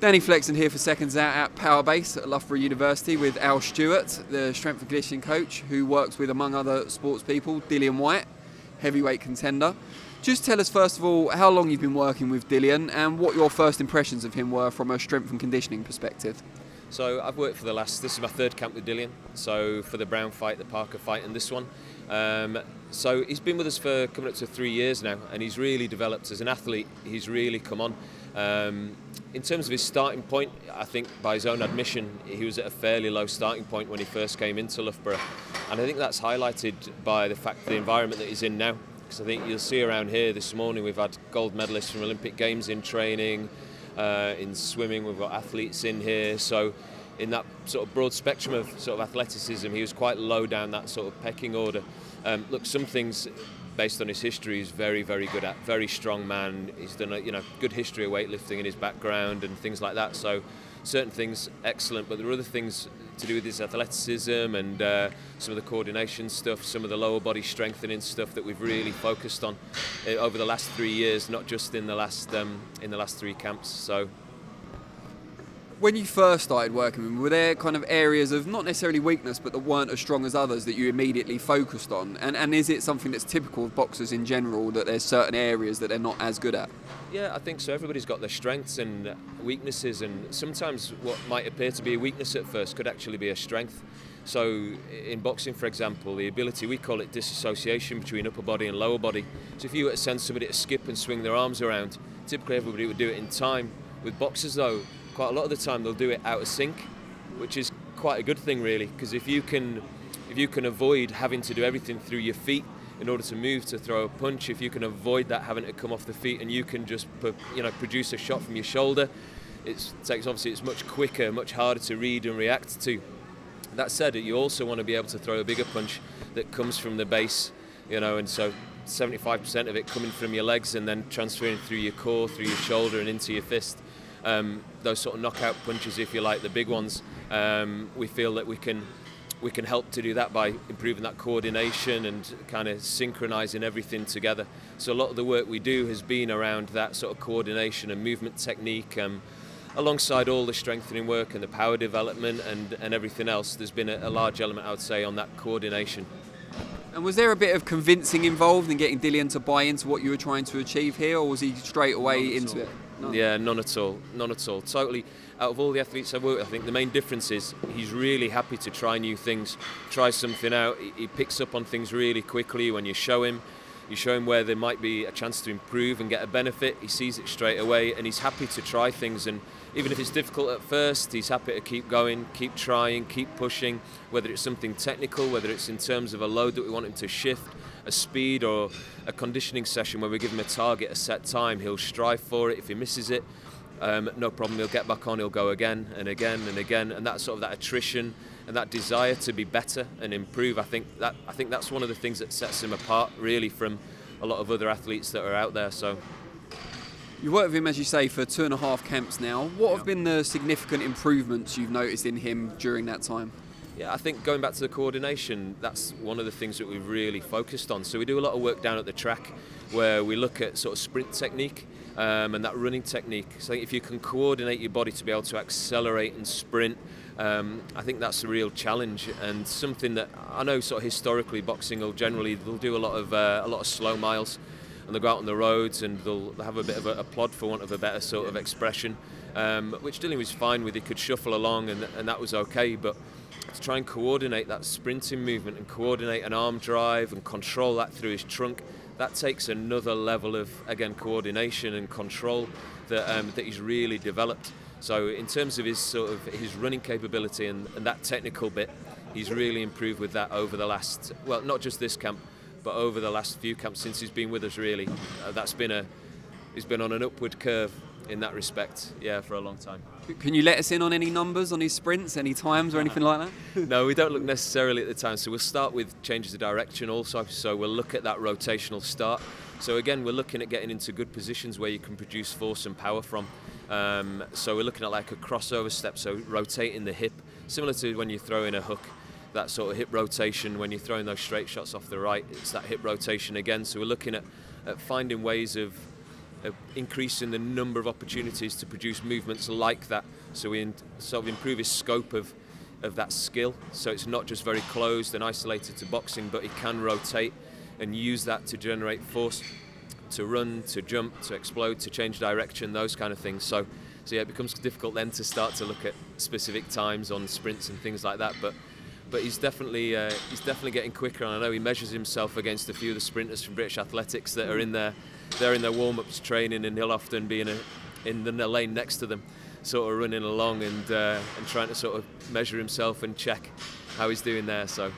Danny Flexen here for Seconds Out at Powerbase at Loughborough University with Stewart, the strength and conditioning coach, who works with, among other sports people, DILLIAN WHYTE, heavyweight contender. Just tell us first of all how long you've been working with DILLIAN and what your first impressions of him were from a strength and conditioning perspective. So I've worked for this is my third camp with DILLIAN, so for the Brown fight, the Parker fight and this one. So he's been with us for coming up to 3 years now, and he's really developed as an athlete. He's really come on. In terms of his starting point, I think by his own admission, he was at a fairly low starting point when he first came into Loughborough. And I think that's highlighted by the fact the environment that he's in now. Because I think you'll see around here this morning we've had gold medalists from Olympic Games in training, in swimming, we've got athletes in here. So in that sort of broad spectrum of sort of athleticism, he was quite low down that sort of pecking order. Look, some things based on his history he's very, very good at. Very strong man. He's done a good history of weightlifting in his background and things like that. So certain things excellent, but there are other things to do with his athleticism and some of the coordination stuff, some of the lower body strengthening stuff that we've really focused on over the last 3 years, not just in the last 3 camps. So. When you first started working with him, were there kind of areas of not necessarily weakness but that weren't as strong as others that you immediately focused on? And is it something that's typical of boxers in general, that there's certain areas that they're not as good at? Yeah, I think so. Everybody's got their strengths and weaknesses, and sometimes what might appear to be a weakness at first could actually be a strength. So in boxing, for example, the ability, we call it disassociation between upper body and lower body. So if you were to send somebody to skip and swing their arms around, typically everybody would do it in time. With boxers though, quite a lot of the time they'll do it out of sync, which is quite a good thing really, because if you can avoid having to do everything through your feet in order to move to throw a punch, if you can avoid that having to come off the feet and you can just produce a shot from your shoulder, obviously it's much quicker, much harder to read and react to. That said, you also want to be able to throw a bigger punch that comes from the base, and so 75% of it coming from your legs and then transferring through your core, through your shoulder and into your fist. Those sort of knockout punches, if you like, the big ones, we feel that we can help to do that by improving that coordination and kind of synchronizing everything together. So a lot of the work we do has been around that sort of coordination and movement technique, alongside all the strengthening work and the power development and everything else. There's been a large element, I would say, on that coordination. And was there a bit of convincing involved in getting DILLIAN to buy into what you were trying to achieve here, or was he straight away into it? None. Yeah, none at all. None at all. Totally. Out of all the athletes I've worked with, I think the main difference is he's really happy to try new things, try something out. He picks up on things really quickly when you show him. You show him where there might be a chance to improve and get a benefit. He sees it straight away, and he's happy to try things. And even if it's difficult at first, he's happy to keep going, keep trying, keep pushing, whether it's something technical, whether it's in terms of a load that we want him to shift, a speed, or a conditioning session where we give him a target, a set time. He'll strive for it. If he misses it, no problem, he'll get back on, he'll go again and again and again. And that sort of that attrition and that desire to be better and improve, I think that's one of the things that sets him apart really from a lot of other athletes that are out there. So you've worked with him, as you say, for 2.5 camps now. What have been the significant improvements you've noticed in him during that time? Yeah, I think going back to the coordination, that's one of the things that we've really focused on. So we do a lot of work down at the track where we look at sort of sprint technique and that running technique. So if you can coordinate your body to be able to accelerate and sprint, I think that's a real challenge, and something that I know sort of historically boxing will they'll do a lot of slow miles, and they'll go out on the roads and they'll have a bit of a plod, for want of a better sort of expression, which DILLIAN was fine with. He could shuffle along and that was okay, but to try and coordinate that sprinting movement and coordinate an arm drive and control that through his trunk, that takes another level of, again, coordination and control that he's really developed. So in terms of his running capability and that technical bit, he's really improved with that over the last, well, not just this camp, but over the last few camps since he's been with us really. He's been on an upward curve in that respect, yeah, for a long time. Can you let us in on any numbers on his sprints, any times or anything like that? No, we don't look necessarily at the time. So we'll start with changes of direction also. So we'll look at that rotational start. So again, we're looking at getting into good positions where you can produce force and power from. So we're looking at like a crossover step, so rotating the hip, similar to when you throw in a hook. That sort of hip rotation when you're throwing those straight shots off the right, it's that hip rotation again. So we're looking at finding ways of increasing the number of opportunities to produce movements like that. So we sort of improve his scope of that skill. So it's not just very closed and isolated to boxing, but he can rotate and use that to generate force, to run, to jump, to explode, to change direction, those kind of things. So yeah, it becomes difficult then to start to look at specific times on sprints and things like that. But he's definitely getting quicker, and I know he measures himself against a few of the sprinters from British Athletics that are in their warm-ups training, and he'll often be in the lane next to them, sort of running along and trying to sort of measure himself and check how he's doing there. So.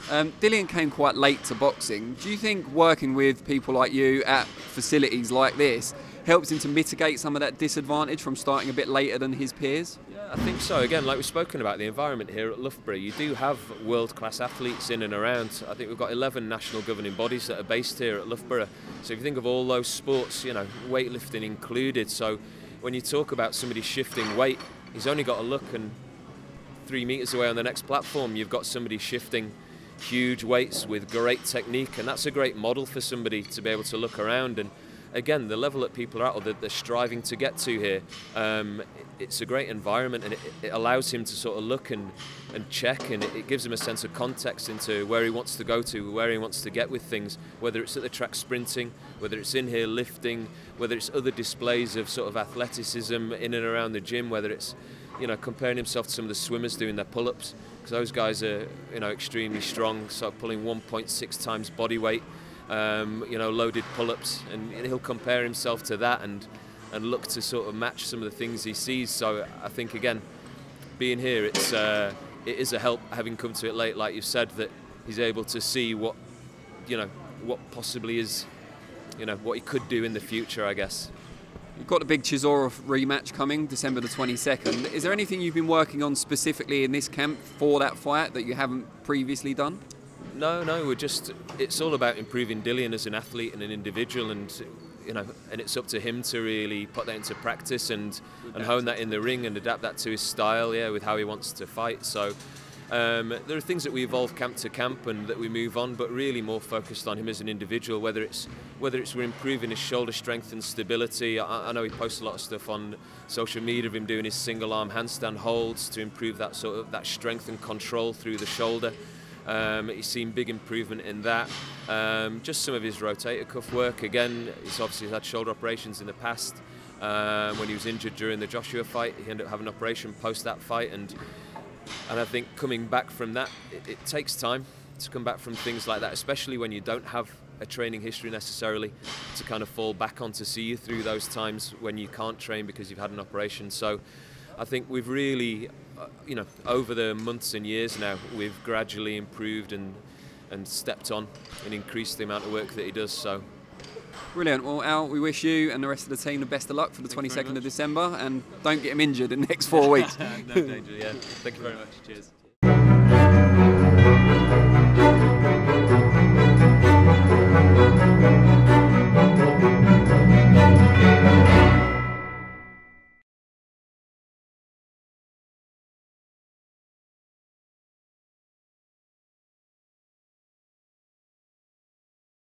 Dillian came quite late to boxing. Do you think working with people like you at facilities like this helps him to mitigate some of that disadvantage from starting a bit later than his peers? Yeah, I think so. Again, like we've spoken about, the environment here at Loughborough, you do have world-class athletes in and around. I think we've got 11 national governing bodies that are based here at Loughborough. So if you think of all those sports, you know, weightlifting included. So when you talk about somebody shifting weight, he's only got to look, and 3 meters away on the next platform, you've got somebody shifting huge weights with great technique, and that's a great model for somebody to be able to look around. And again, the level that people are at, or that they're striving to get to here, it's a great environment, and it allows him to sort of look and check, and it gives him a sense of context into where he wants to go to, where he wants to get with things, whether it's at the track sprinting, whether it's in here lifting, whether it's other displays of sort of athleticism in and around the gym, whether it's, you know, comparing himself to some of the swimmers doing their pull-ups, because those guys are, you know, extremely strong, so pulling 1.6 times body weight, you know, loaded pull-ups, and he'll compare himself to that and look to sort of match some of the things he sees. So I think, again, being here, it is a help, having come to it late, like you've said, that he's able to see what, you know, what possibly is, you know, what he could do in the future, I guess. You've got the big Chisora rematch coming, December the 22nd. Is there anything you've been working on specifically in this camp for that fight that you haven't previously done? No, it's all about improving Dillian as an athlete and an individual, and, you know, and it's up to him to really put that into practice and hone that in the ring and adapt that to his style, yeah, with how he wants to fight. So there are things that we evolve camp to camp and that we move on, but really more focused on him as an individual, whether it's we're improving his shoulder strength and stability. I know he posts a lot of stuff on social media of him doing his single arm handstand holds to improve that sort of that strength and control through the shoulder. He's seen big improvement in that. Just some of his rotator cuff work. Again, he's obviously had shoulder operations in the past. When he was injured during the Joshua fight, he ended up having an operation post that fight, and I think coming back from that, it takes time to come back from things like that, especially when you don't have a training history necessarily to kind of fall back on to see you through those times when you can't train because you've had an operation. So I think we've really, you know, over the months and years now, we've gradually improved and stepped on and increased the amount of work that he does. So. Brilliant. Well, Al, we wish you and the rest of the team the best of luck for the 22nd of December, and don't get him injured in the next 4 weeks. No danger, yeah. Thank you very much. Cheers.